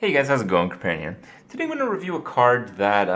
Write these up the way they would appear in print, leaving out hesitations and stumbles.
Hey guys, how's it going? Companion here. Today I'm going to review a card that,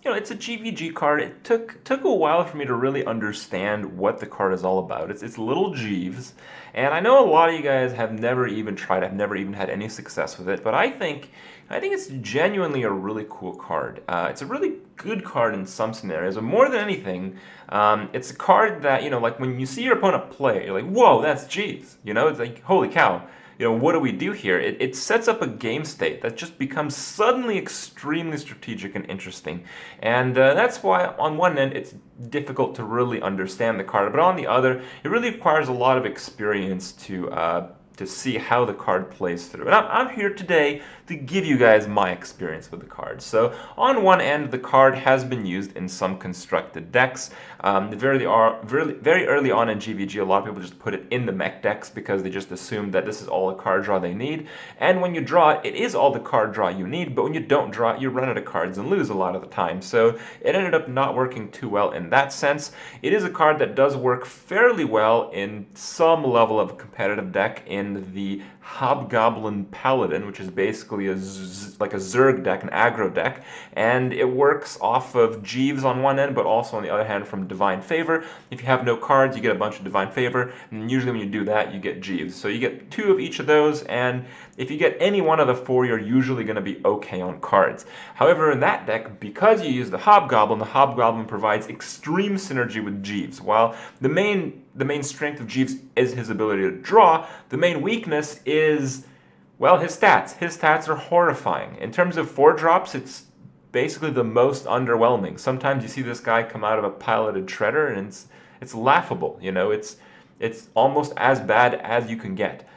it's a GVG card. It took a while for me to really understand what the card is all about. It's little Jeeves, and I know a lot of you guys have never even tried. Have never even had any success with it, but I think it's genuinely a really cool card. It's a really good card in some scenarios, but more than anything, it's a card that like when you see your opponent play, you're like, whoa, that's Jeeves. It's like, holy cow, what do we do here? It sets up a game state that just becomes suddenly extremely strategic and interesting. And that's why, on one end, it's difficult to really understand the card, but on the other, it really requires a lot of experience to see how the card plays through. And I'm here today to give you guys my experience with the card. So on one end, the card has been used in some constructed decks. Very early on in GVG, a lot of people just put it in the mech decks because they just assume that this is all the card draw they need. And when you draw it, it is all the card draw you need, but when you don't draw it, you run out of cards and lose a lot of the time. So it ended up not working too well in that sense. It is a card that does work fairly well in some level of a competitive deck in the Hobgoblin Paladin, which is basically like a Zerg deck, an aggro deck, and it works off of Jeeves on one end, but also on the other hand from Divine Favor. If you have no cards, you get a bunch of Divine Favor, and usually when you do that, you get Jeeves. So you get two of each of those, and if you get any one of the four, you're usually going to be okay on cards. However, in that deck, because you use the Hobgoblin provides extreme synergy with Jeeves. While the main strength of Jeeves is his ability to draw, the main weakness is, well, his stats. His stats are horrifying. In terms of 4-drops, it's basically the most underwhelming. Sometimes you see this guy come out of a piloted shredder, and it's laughable. It's almost as bad as you can get.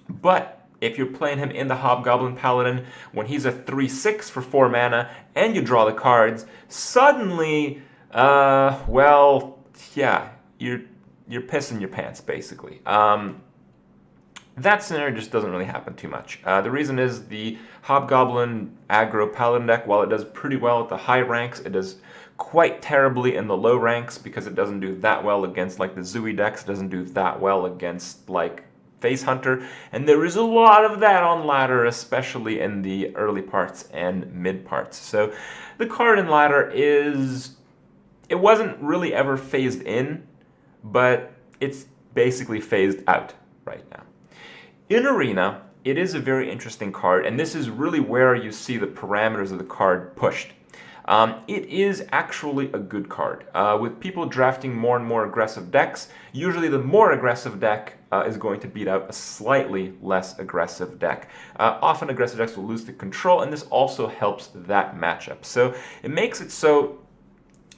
But if you're playing him in the Hobgoblin Paladin, when he's a 3/6 for 4 mana, and you draw the cards, suddenly, well, yeah, you're pissing your pants, basically. That scenario just doesn't really happen too much. The reason is the Hobgoblin aggro Paladin deck, while it does pretty well at the high ranks, it does quite terribly in the low ranks because it doesn't do that well against like the Zooey decks, it doesn't do that well against like Face Hunter, and there is a lot of that on ladder, especially in the early parts and mid parts. So the card in ladder it wasn't really ever phased in, but it's basically phased out right now. In Arena, it is a very interesting card, and this is really where you see the parameters of the card pushed. It is actually a good card. With people drafting more and more aggressive decks, usually the more aggressive deck is going to beat out a slightly less aggressive deck. Often aggressive decks will lose the control, and this also helps that matchup. So it makes it so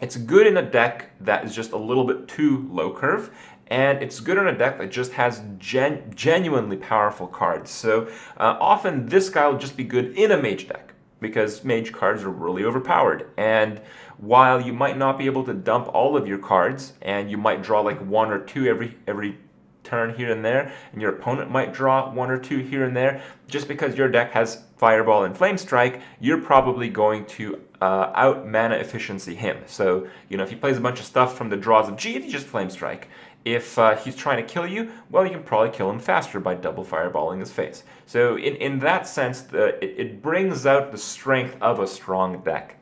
it's good in a deck that is just a little bit too low curve, and it's good in a deck that just has genuinely powerful cards. So often this guy will just be good in a mage deck, because mage cards are really overpowered. And while you might not be able to dump all of your cards, and you might draw like one or two every turn here and there, and your opponent might draw one or two here and there, just because your deck has Fireball and Flame Strike, you're probably going to out mana efficiency him. So, if he plays a bunch of stuff from the draws of Jeeves, you just Flame Strike. If he's trying to kill you, well, you can probably kill him faster by double fireballing his face. So in that sense, it brings out the strength of a strong deck.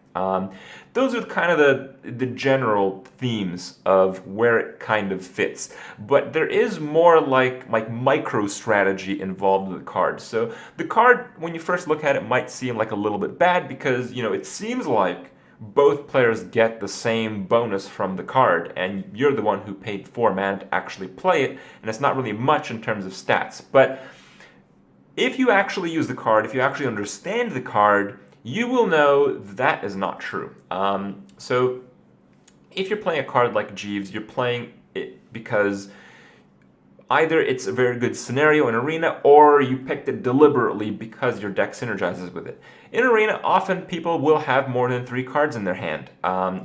Those are kind of the general themes of where it kind of fits. But there is more like micro strategy involved with the card. So the card, when you first look at it, might seem like a little bit bad because, it seems like both players get the same bonus from the card, and you're the one who paid 4 mana to actually play it, and it's not really much in terms of stats. But if you actually use the card, if you actually understand the card, you will know that is not true. So if you're playing a card like Jeeves, you're playing it because either it's a very good scenario in Arena, or you picked it deliberately because your deck synergizes with it. In Arena, often people will have more than 3 cards in their hand.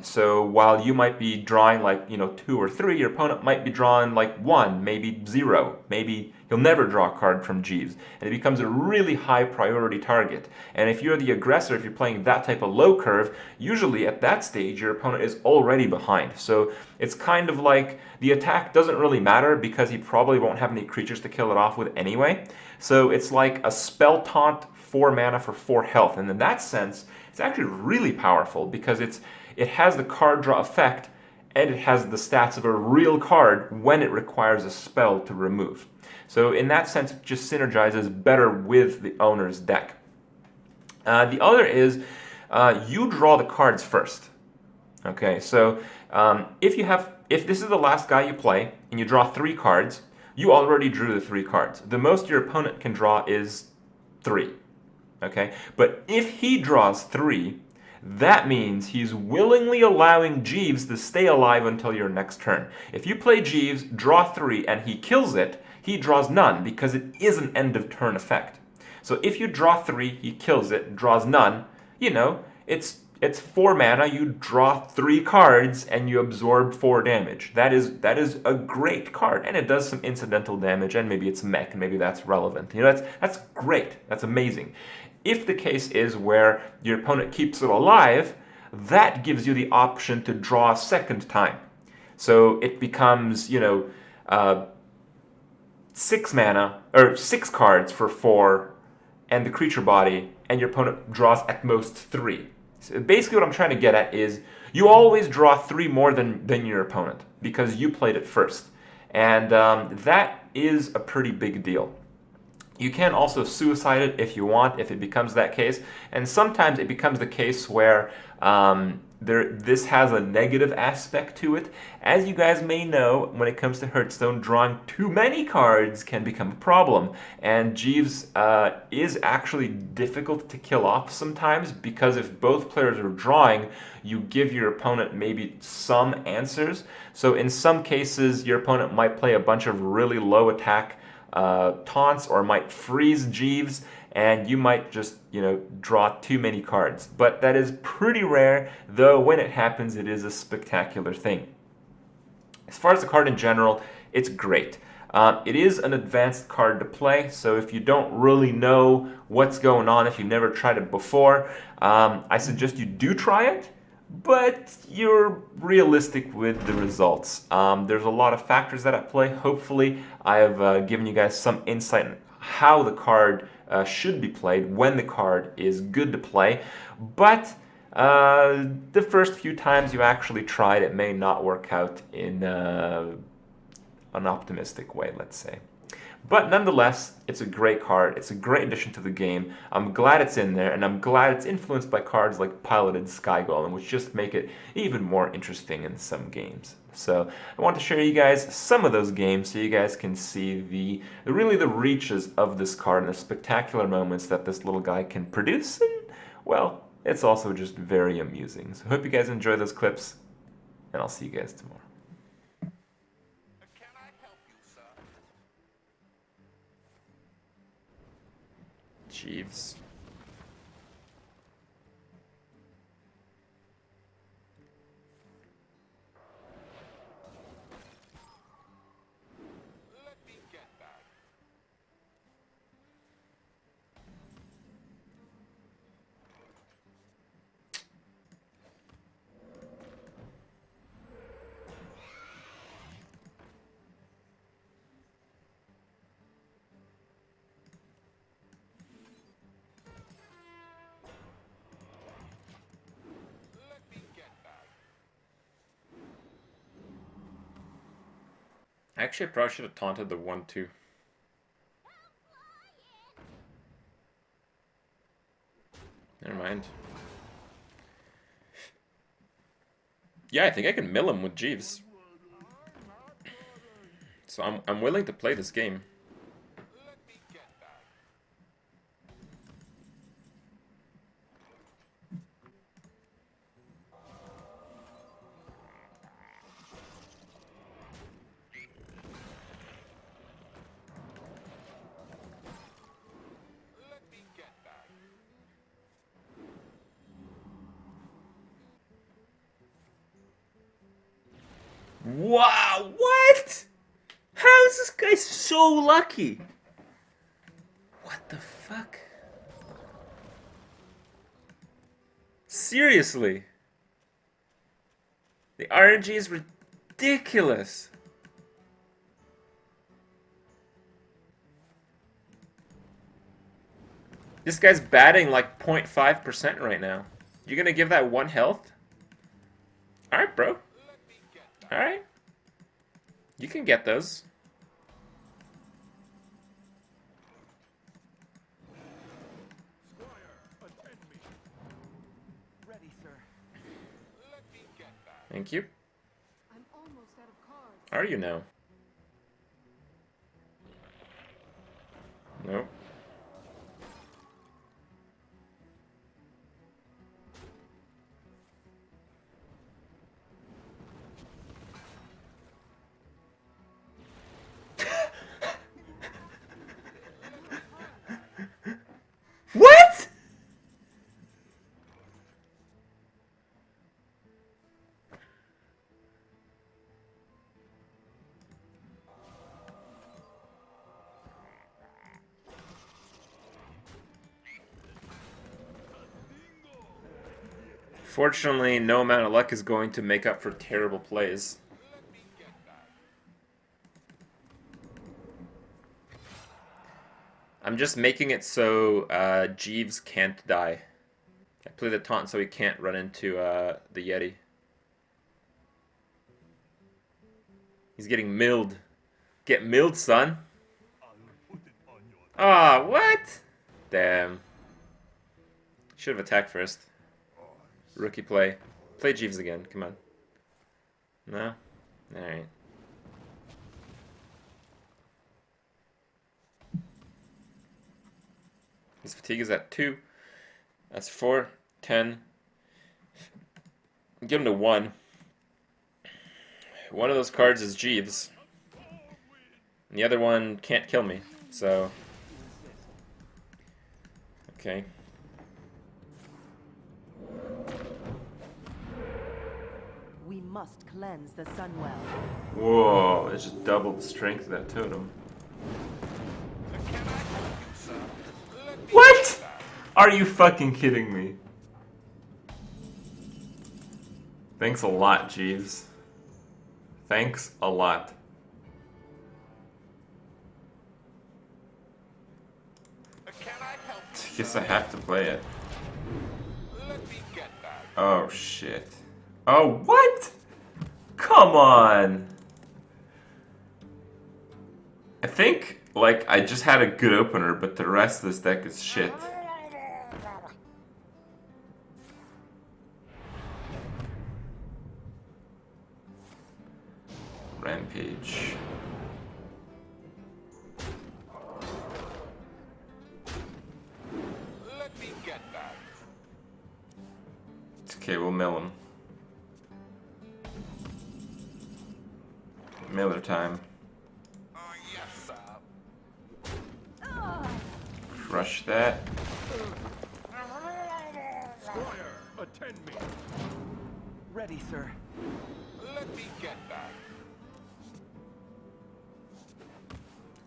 So while you might be drawing like 2 or 3, your opponent might be drawing like 1, maybe 0, maybe he'll never draw a card from Jeeves, and it becomes a really high priority target. And if you're the aggressor, if you're playing that type of low curve, usually at that stage your opponent is already behind. So it's kind of like the attack doesn't really matter because he probably won't have any creatures to kill it off with anyway. So it's like a spell taunt 4 mana for 4 health. And in that sense, it's actually really powerful because it has the card draw effect and it has the stats of a real card when it requires a spell to remove. So in that sense, it just synergizes better with the owner's deck. The other is you draw the cards first. Okay, so if this is the last guy you play and you draw 3 cards, you already drew the 3 cards. The most your opponent can draw is 3. Okay, but if he draws 3, that means he's willingly allowing Jeeves to stay alive until your next turn. If you play Jeeves, draw 3, and he kills it, he draws none because it is an end of turn effect. So if you draw 3, he kills it, draws none, you know, it's 4 mana, you draw 3 cards, and you absorb 4 damage. That is a great card, and it does some incidental damage, and maybe it's mech, and maybe that's relevant. You know, that's great, that's amazing. If the case is where your opponent keeps it alive, that gives you the option to draw a second time. So it becomes, 6 mana, or 6 cards for 4, and the creature body, and your opponent draws at most 3. So basically what I'm trying to get at is you always draw 3 more than your opponent because you played it first. And that is a pretty big deal. You can also suicide it if you want, if it becomes that case. And sometimes it becomes the case where this has a negative aspect to it. As you guys may know, when it comes to Hearthstone, drawing too many cards can become a problem. And Jeeves is actually difficult to kill off sometimes because if both players are drawing, you give your opponent maybe some answers. So in some cases, your opponent might play a bunch of really low attack taunts or might freeze Jeeves, and you might just, draw too many cards. But that is pretty rare, though when it happens, it is a spectacular thing. As far as the card in general, it's great. It is an advanced card to play, so if you don't really know what's going on, if you've never tried it before, I suggest you do try it, but you're realistic with the results. There's a lot of factors that at play. Hopefully, I have given you guys some insight on how the card should be played, when the card is good to play. But the first few times you actually tried, it may not work out in an optimistic way, let's say. But nonetheless, it's a great card. It's a great addition to the game. I'm glad it's in there, and I'm glad it's influenced by cards like Piloted Sky Golem, which just make it even more interesting in some games. So I want to share you guys some of those games so you guys can see really the reaches of this card and the spectacular moments that this little guy can produce. And, well, it's also just very amusing. So I hope you guys enjoy those clips, and I'll see you guys tomorrow. Jeeves. Actually, I probably should have taunted the 1-2. Never mind. Yeah, I think I can mill him with Jeeves. So I'm willing to play this game. Wow, what? How is this guy so lucky? What the fuck? Seriously? The RNG is ridiculous. This guy's batting like 0.5% right now. You're gonna give that 1 health? Alright, bro. Alright. You can get those. Thank you. I'm almost out of cards. Are you now? Nope. What? Fortunately, no amount of luck is going to make up for terrible plays. I'm just making it so Jeeves can't die. I play the taunt so he can't run into the Yeti. He's getting milled. Get milled, son. Ah, what? Damn. Should have attacked first. Rookie play. Play Jeeves again. Come on. No? Alright. His fatigue is at 2. That's 4, 10. Get him to 1. One of those cards is Jeeves. And the other one can't kill me. So... Okay. We must cleanse the Sunwell. Whoa, it just doubled the strength of that totem. What? Are you fucking kidding me? Thanks a lot, Jeeves. Thanks a lot. Guess I have to play it. Oh shit. Oh, what? Come on. I think, like, I just had a good opener, but the rest of this deck is shit. Rampage. It's okay, we'll mill him. Miller time. Crush that. Squire, attend me. Ready, sir. Let me get that.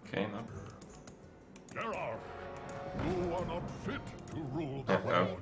Okay, no. Gerard, you are not fit to rule the Uh-oh. world.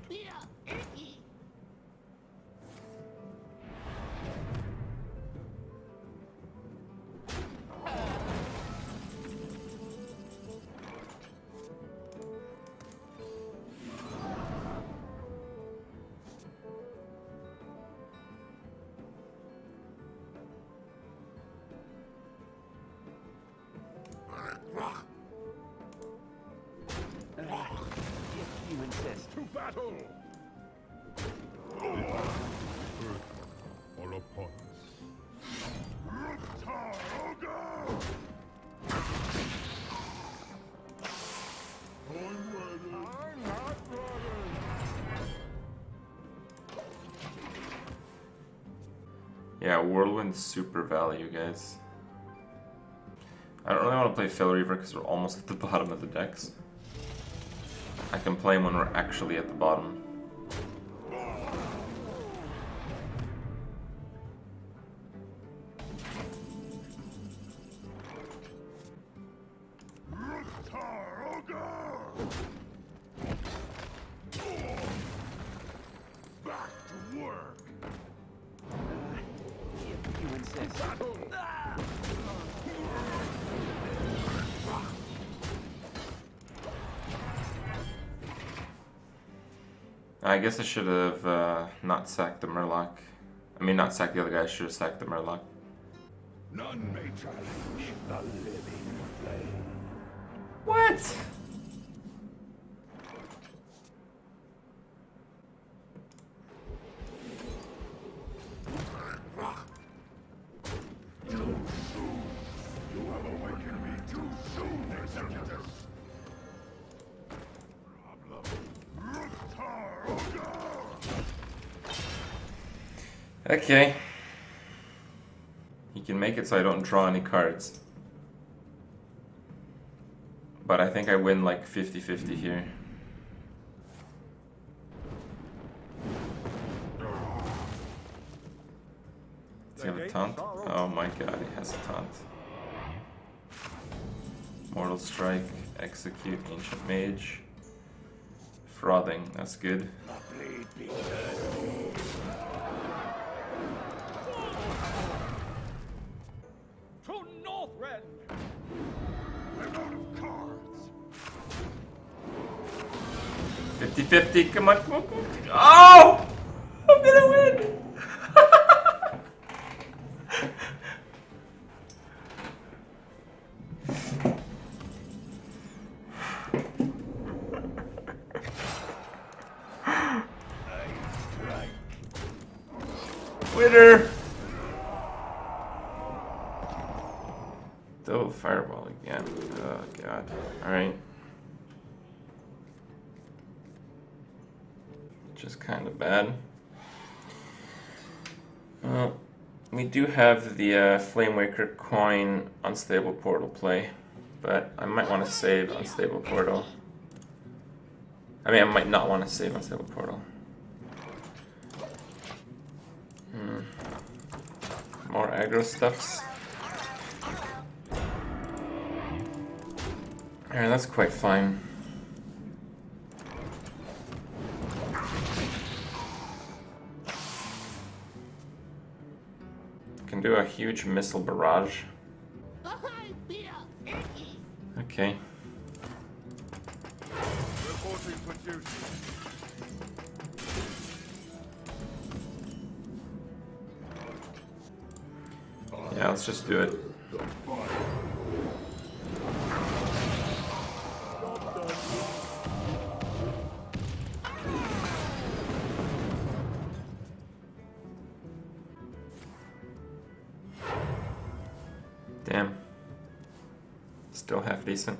If you insist. To battle! Earth all upon us. Ruktar Ogo! I'm ready. I'm not ready. Yeah, Whirlwind's super value, guys. I don't really want to play Fel Reaver because we're almost at the bottom of the decks. I can play him when we're actually at the bottom. Ruktar Ogo! Back to work. If you insist. Battle! I guess I should have not sacked the Murloc. I mean, not sacked the other guy, I should have sacked the Murloc. None may challenge the living flame. What? You have awakened me too soon, Executus. Okay. He can make it so I don't draw any cards. But I think I win like 50-50 here. Does he have a taunt? Oh my god, he has a taunt. Mortal Strike, Execute, Ancient Mage. Frothing, that's good. To Northrend! I'm out of cards. 50-50, come on, come on, come on. Oh! I'm gonna win! Winner! Double fireball again. Oh god. Alright. Just kind of bad. Well, we do have the Flamewaker coin unstable portal play, but I might want to save unstable portal. I mean, I might not want to save unstable portal. More aggro stuffs. Alright, that's quite fine. Can do a huge missile barrage. Okay. Reporting for duty. Yeah, let's just do it. Damn. Still half decent.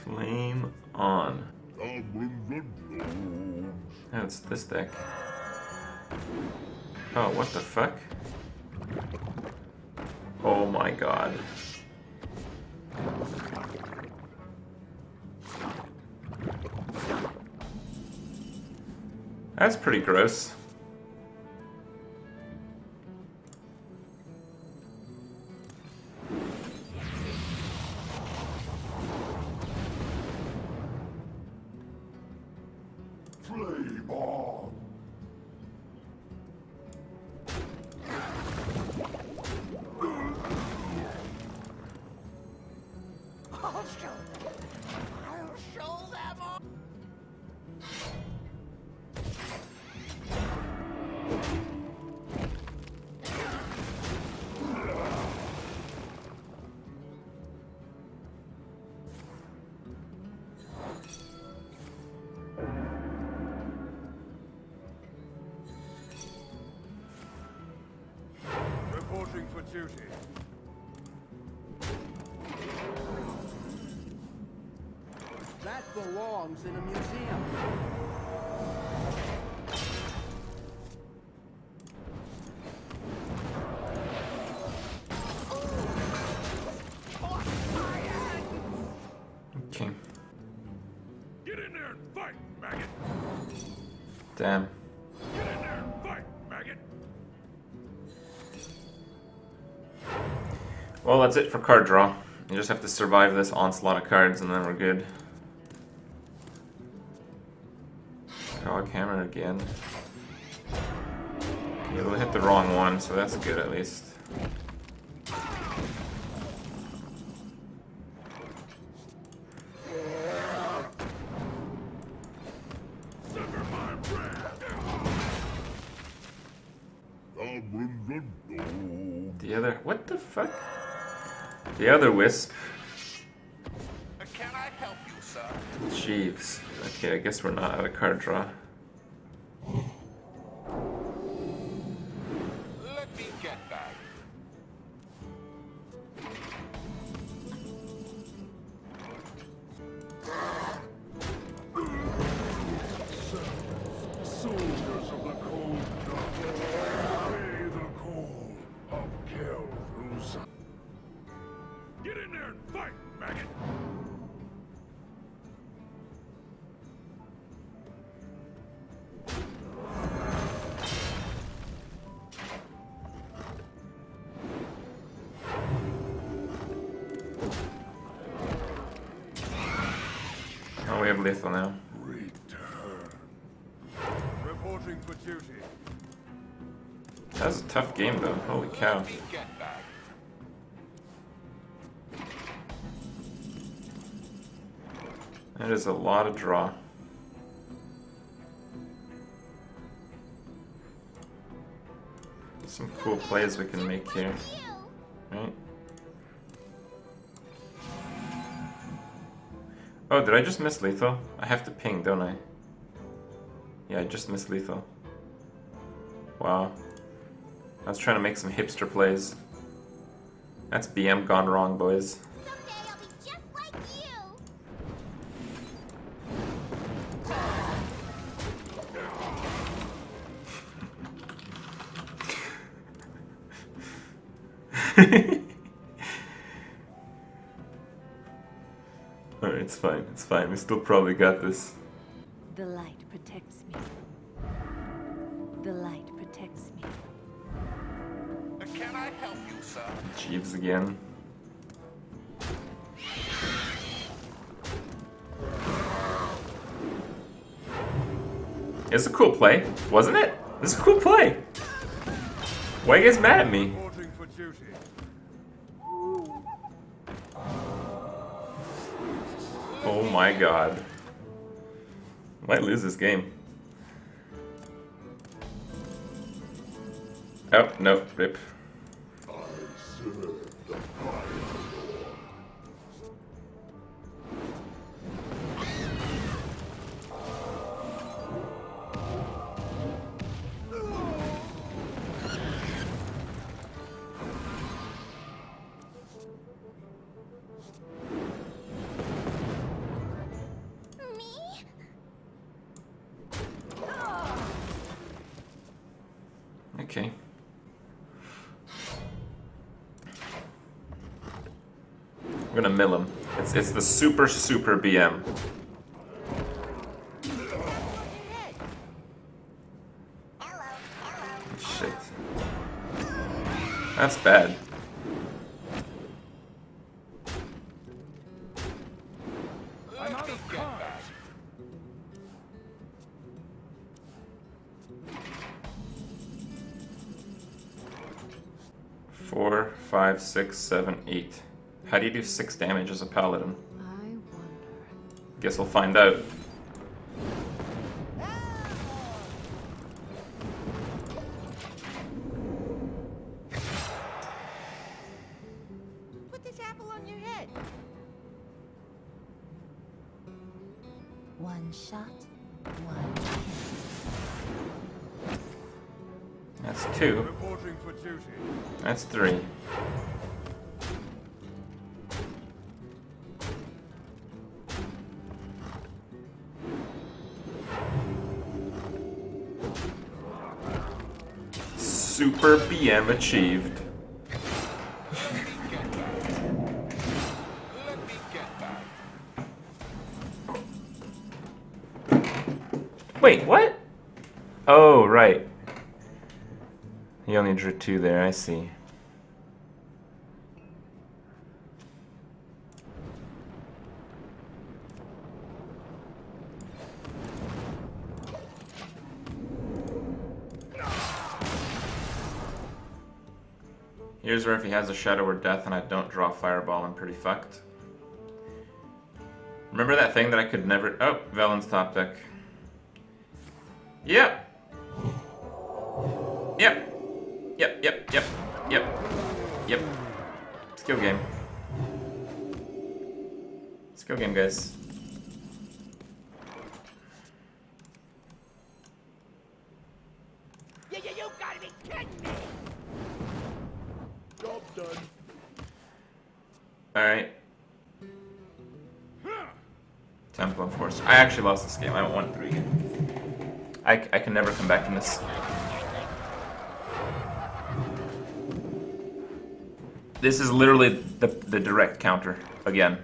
Flame on. Oh, it's this deck. Oh, what the fuck? Oh my god. That's pretty gross. Flame on! I'll show them all. Reporting for duty. That belongs in a museum. Okay. Get in there and fight, maggot! Damn. Get in there and fight, maggot! Well, that's it for card draw. You just have to survive this onslaught of cards and then we're good. Dog hammer again. Okay, we'll hit the wrong one, so that's good at least. Sever my breath. The other. What the fuck? The other wisp. Can I help you, sir? Jeeves. Okay, I guess we're not out of card draw. Let me get back. Soldiers of the cold pay the call of Kel'Thuzad. Get in there and fight, maggot! Oh, we have lethal now. Return. Reporting for duty. That was a tough game though. Holy cow. Let me get back. That is a lot of draw. Some cool plays we can make here. Right? Oh, did I just miss lethal? I have to ping, don't I? Yeah, I just missed lethal. Wow. I was trying to make some hipster plays. That's BM gone wrong, boys. Someday I'll be just like you. Alright, it's fine, it's fine. We still probably got this. The light protects me. The light protects me. Can I help you, sir? Jeeves again. It's a cool play, wasn't it? It's a cool play. Why are you guys mad at me? Reporting for duty. Oh my god. Might lose this game. Oh, no, rip. I serve the fire. Me? Okay. I'm gonna mill him. It's the super BM. Shit. That's bad. I'm out of cards. 4, 5, 6, 7, 8. How do you do 6 damage as a paladin? I wonder. Guess we'll find out. Put this apple on your head. One shot, one kill. That's 2. Reporting for duty. That's 3. Super BM achieved. Let me get back. Wait, what? Oh, right. He only drew 2 there, I see. Here's where if he has a Shadow or Death and I don't draw Fireball, I'm pretty fucked. Remember that thing that I could never... Oh, Velen's top deck. Yep. Yep. Yep, yep, yep, yep. Yep. Skill game. Skill game, guys. You gotta be kidding me! Job done. Alright. Temple Enforcer. I actually lost this game. I don't want 3 again. I can never come back from this. This is literally the direct counter again.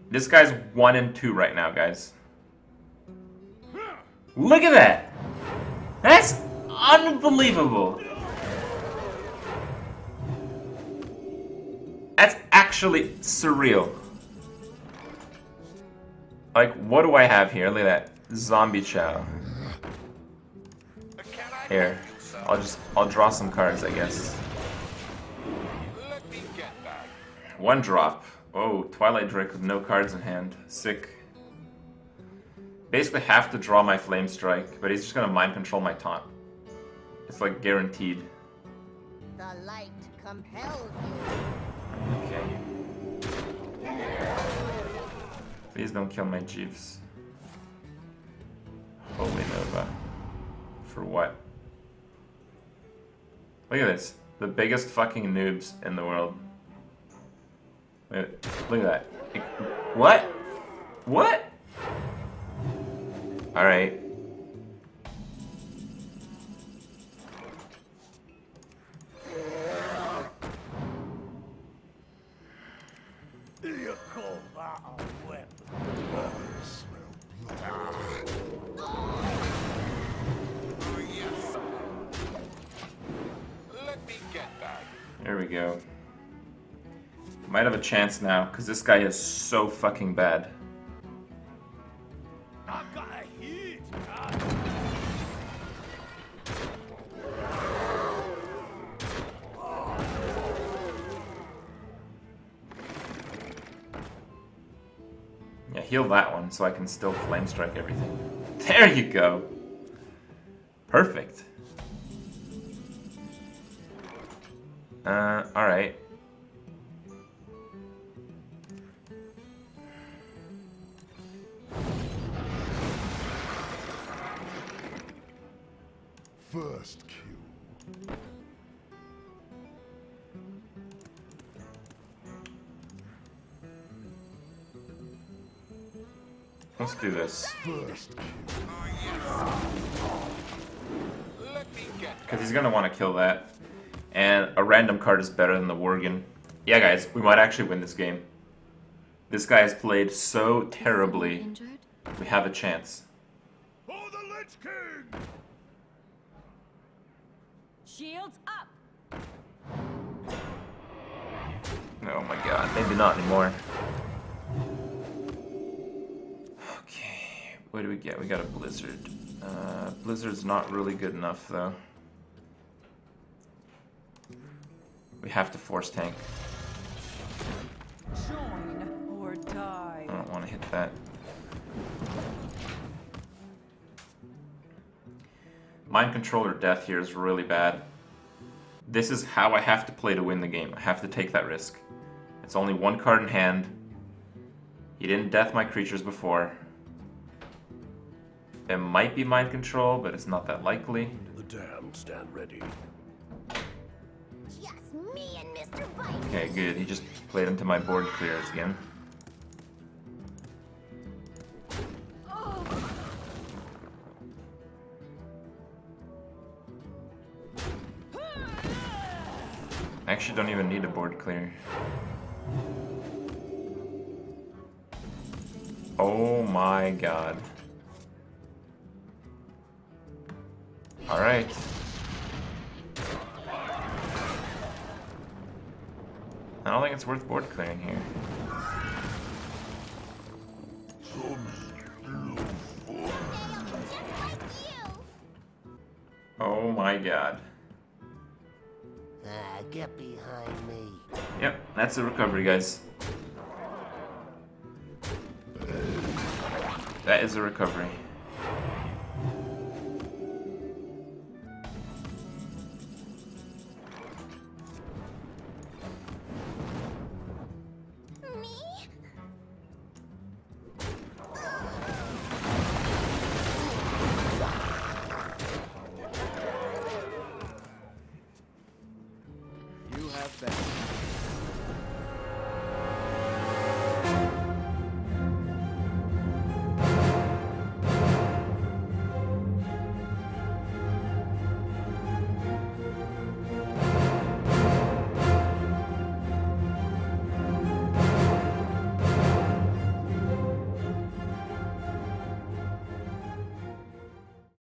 This guy's 1 and 2 right now, guys. Look at that! That's unbelievable! That's actually surreal. Like, what do I have here? Look at that. Zombie Chow. Can I Here. help you, sir? I'll draw some cards, I guess. Let me get that. 1 drop. Oh, Twilight Drake with no cards in hand. Sick. Basically have to draw my Flame Strike, but he's just gonna mind control my taunt. It's like guaranteed. The light compels you. Okay. Please don't kill my Jeeves. Holy Nova. For what? Look at this. The biggest fucking noobs in the world. Look at that. What? What? Alright. Do you call that a weapon? I smell blood. Oh, yes, sir. Let me get that. There we go. Might have a chance now, because this guy is so fucking bad. I've got a hit. Yeah, heal that one so I can still flame strike everything. There you go. Perfect. Alright. First kill. Let's do this. First kill. Let me get Because he's going to want to kill that. And a random card is better than the Worgen. Yeah, guys, we might actually win this game. This guy has played so terribly. Injured? We have a chance. For the Lich King! Shields up! Oh my god, maybe not anymore. Okay, what do we get? We got a Blizzard. Blizzard's not really good enough, though. We have to force tank. Join or die. I don't want to hit that. Mind control or death here is really bad. This is how I have to play to win the game. I have to take that risk. It's only 1 card in hand. He didn't death my creatures before. It might be mind control, but it's not that likely. The damned stand ready. Just me and Mr. Bite. Okay, good. He just played into my board clears again. I actually don't even need a board clear. Oh my god. Alright. I don't think it's worth board clearing here. Some still for my god. Get behind me. Yep, that's a recovery, guys. That is a recovery.